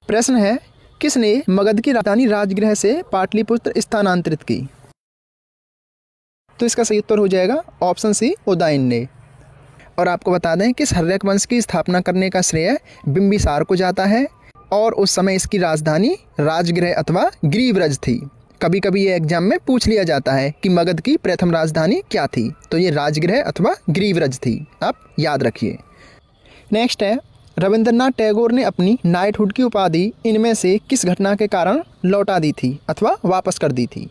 प्रश्न है, किसने मगध की राजधानी राजगृह से पाटलिपुत्र स्थानांतरित की? तो इसका सही उत्तर हो जाएगा ऑप्शन सी, उदयन ने। और आपको बता दें कि हर्यक वंश की स्थापना करने का श्रेय बिंबिसार को जाता है और उस समय इसकी राजधानी राजगृह अथवा ग्रीवरज थी। कभी कभी ये एग्जाम में पूछ लिया जाता है कि मगध की प्रथम राजधानी क्या थी, तो ये राजगृह अथवा ग्रीवरज थी, आप याद रखिए। नेक्स्ट है, रविंद्रनाथ टैगोर ने अपनी नाइटहुड की उपाधि इनमें से किस घटना के कारण लौटा दी थी अथवा वापस कर दी थी?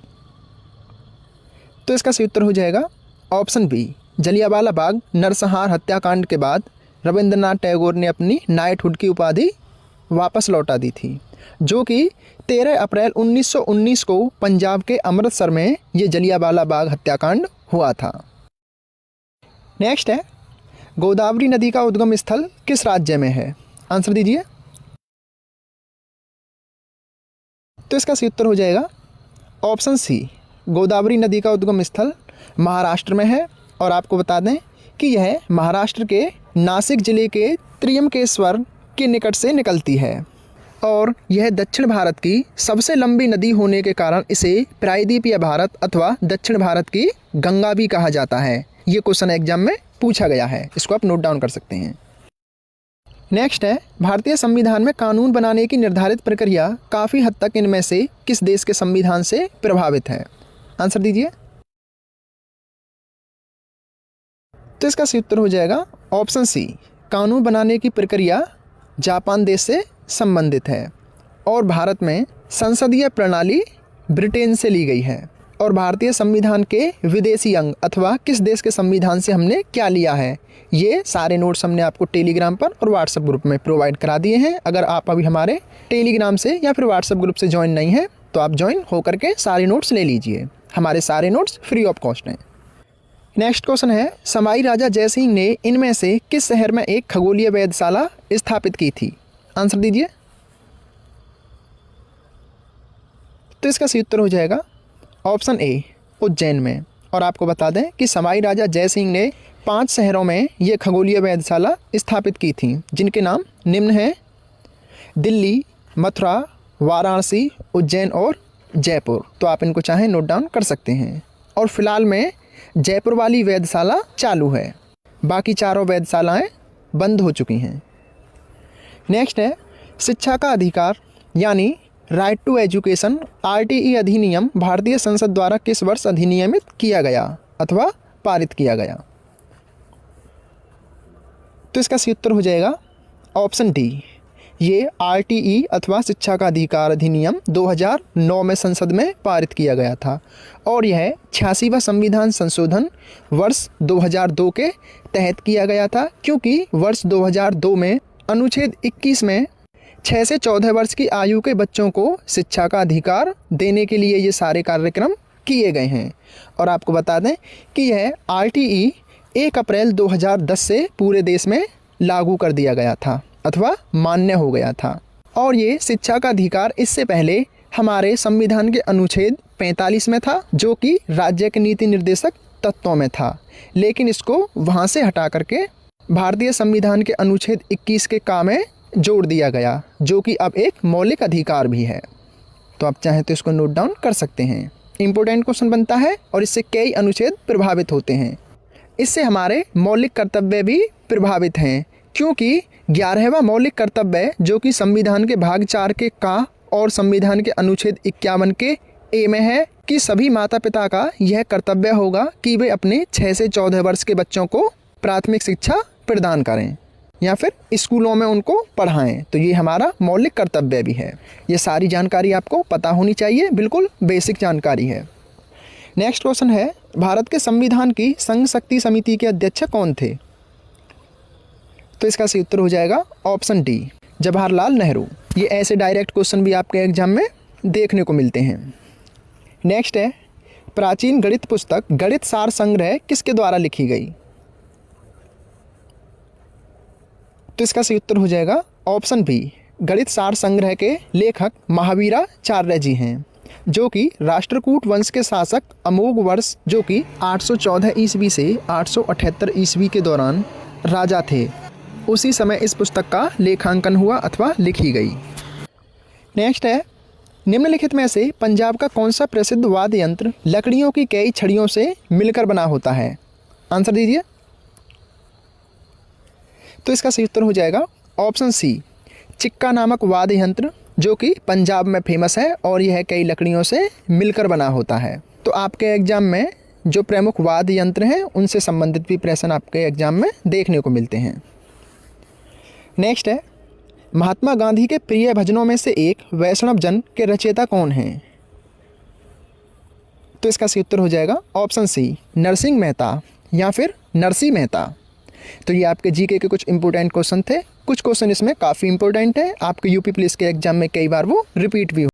तो इसका सही उत्तर हो जाएगा ऑप्शन बी, जलियांवाला बाग नरसंहार हत्याकांड के बाद रविंद्रनाथ टैगोर ने अपनी नाइटहुड की उपाधि वापस लौटा दी थी, जो कि 13 अप्रैल 1919 को पंजाब के अमृतसर में ये जलियांवाला बाग हत्याकांड हुआ था। नेक्स्ट है, गोदावरी नदी का उद्गम स्थल किस राज्य में है? आंसर दीजिए। तो इसका सही उत्तर हो जाएगा ऑप्शन सी, गोदावरी नदी का उद्गम स्थल महाराष्ट्र में है। और आपको बता दें कि यह महाराष्ट्र के नासिक जिले के त्र्यंबकेश्वर के निकट से निकलती है और यह दक्षिण भारत की सबसे लंबी नदी होने के कारण इसे प्रायद्वीपीय भारत अथवा दक्षिण भारत की गंगा भी कहा जाता है। ये क्वेश्चन एग्जाम में पूछा गया है, इसको आप नोट डाउन कर सकते हैं। नेक्स्ट है, भारतीय संविधान में कानून बनाने की निर्धारित प्रक्रिया काफ़ी हद तक इनमें से किस देश के संविधान से प्रभावित है? आंसर दीजिए। तो इसका सही उत्तर हो जाएगा ऑप्शन सी, कानून बनाने की प्रक्रिया जापान देश से संबंधित है और भारत में संसदीय प्रणाली ब्रिटेन से ली गई है। और भारतीय संविधान के विदेशी अंग अथवा किस देश के संविधान से हमने क्या लिया है, ये सारे नोट्स हमने आपको टेलीग्राम पर और व्हाट्सएप ग्रुप में प्रोवाइड करा दिए हैं। अगर आप अभी हमारे टेलीग्राम से या फिर व्हाट्सएप ग्रुप से ज्वाइन नहीं हैं तो आप ज्वाइन होकर के सारे नोट्स ले लीजिए। हमारे सारे नोट्स फ्री ऑफ कॉस्ट हैं। नेक्स्ट क्वेश्चन है, समाई राजा जयसिंह ने इनमें से किस शहर में एक खगोलीय वेधशाला स्थापित की थी? आंसर दीजिए। तो इसका सही उत्तर हो जाएगा ऑप्शन ए, उज्जैन में। और आपको बता दें कि समाई राजा जयसिंह ने 5 शहरों में ये खगोलीय वेधशाला स्थापित की थी, जिनके नाम निम्न हैं: दिल्ली, मथुरा, वाराणसी, उज्जैन और जयपुर। तो आप इनको चाहें नोट डाउन कर सकते हैं। और फिलहाल में जयपुर वाली वेधशाला चालू है, बाकी चारों वेधशालाएं बंद हो चुकी हैं। नेक्स्ट है, शिक्षा का अधिकार यानी राइट टू एजुकेशन आरटीई अधिनियम भारतीय संसद द्वारा किस वर्ष अधिनियमित किया गया अथवा पारित किया गया? तो इसका सही उत्तर हो जाएगा ऑप्शन डी, ये आरटीई अथवा शिक्षा का अधिकार अधिनियम 2009 में संसद में पारित किया गया था और यह 86वां संविधान संशोधन वर्ष 2002 के तहत किया गया था, क्योंकि वर्ष 2002 में अनुच्छेद 21 में 6 से 14 वर्ष की आयु के बच्चों को शिक्षा का अधिकार देने के लिए ये सारे कार्यक्रम किए गए हैं। और आपको बता दें कि यह आरटीई 1 अप्रैल 2010 से पूरे देश में लागू कर दिया गया था अथवा मान्य हो गया था। और ये शिक्षा का अधिकार इससे पहले हमारे संविधान के अनुच्छेद 45 में था, जो कि राज्य के नीति निर्देशक तत्वों में था, लेकिन इसको वहाँ से हटा करके भारतीय संविधान के अनुच्छेद 21 के का में जोड़ दिया गया, जो कि अब एक मौलिक अधिकार भी है। तो आप चाहें तो इसको नोट डाउन कर सकते हैं। इम्पोर्टेंट क्वेश्चन बनता है और इससे कई अनुच्छेद प्रभावित होते हैं। इससे हमारे मौलिक कर्तव्य भी प्रभावित हैं, क्योंकि 11वां मौलिक कर्तव्य जो कि संविधान के भाग 4 के का और संविधान के अनुच्छेद 51 के ए में है कि सभी माता पिता का यह कर्तव्य होगा कि वे अपने 6 से 14 वर्ष के बच्चों को प्राथमिक शिक्षा प्रदान करें या फिर स्कूलों में उनको पढ़ाएं। तो ये हमारा मौलिक कर्तव्य भी है। ये सारी जानकारी आपको पता होनी चाहिए, बिल्कुल बेसिक जानकारी है। नेक्स्ट क्वेश्चन है, भारत के संविधान की संघ शक्ति समिति के अध्यक्ष कौन थे? तो इसका सही उत्तर हो जाएगा ऑप्शन डी, जवाहरलाल नेहरू। ये ऐसे डायरेक्ट क्वेश्चन भी आपके एग्जाम में देखने को मिलते हैं। नेक्स्ट है, प्राचीन गणित पुस्तक गणित सार संग्रह किसके द्वारा लिखी गई? तो इसका सही उत्तर हो जाएगा ऑप्शन बी, गणित सार संग्रह के लेखक महावीराचार्य जी हैं, जो कि राष्ट्रकूट वंश के शासक अमोघ वर्ष जो कि 814 ईस्वी से 878 ईस्वी के दौरान राजा थे, उसी समय इस पुस्तक का लेखांकन हुआ अथवा लिखी गई। नेक्स्ट है, निम्नलिखित में से पंजाब का कौन सा प्रसिद्ध वाद्य यंत्र लकड़ियों की कई छड़ियों से मिलकर बना होता है? आंसर दीजिए। तो इसका सही उत्तर हो जाएगा ऑप्शन सी, चिक्का नामक वाद्य यंत्र, जो कि पंजाब में फेमस है और यह कई लकड़ियों से मिलकर बना होता है। तो आपके एग्जाम में जो प्रमुख वाद्य यंत्र हैं उनसे संबंधित भी प्रश्न आपके एग्जाम में देखने को मिलते हैं। नेक्स्ट है, महात्मा गांधी के प्रिय भजनों में से एक वैष्णव जन के रचयिता कौन हैं? तो इसका सही उत्तर हो जाएगा ऑप्शन सी, नरसिंह मेहता या फिर नरसी मेहता। तो ये आपके जीके के कुछ इंपॉर्टेंट क्वेश्चन थे। कुछ क्वेश्चन इसमें काफ़ी इंपॉर्टेंट है, आपके यूपी पुलिस के एग्जाम में कई बार वो रिपीट भी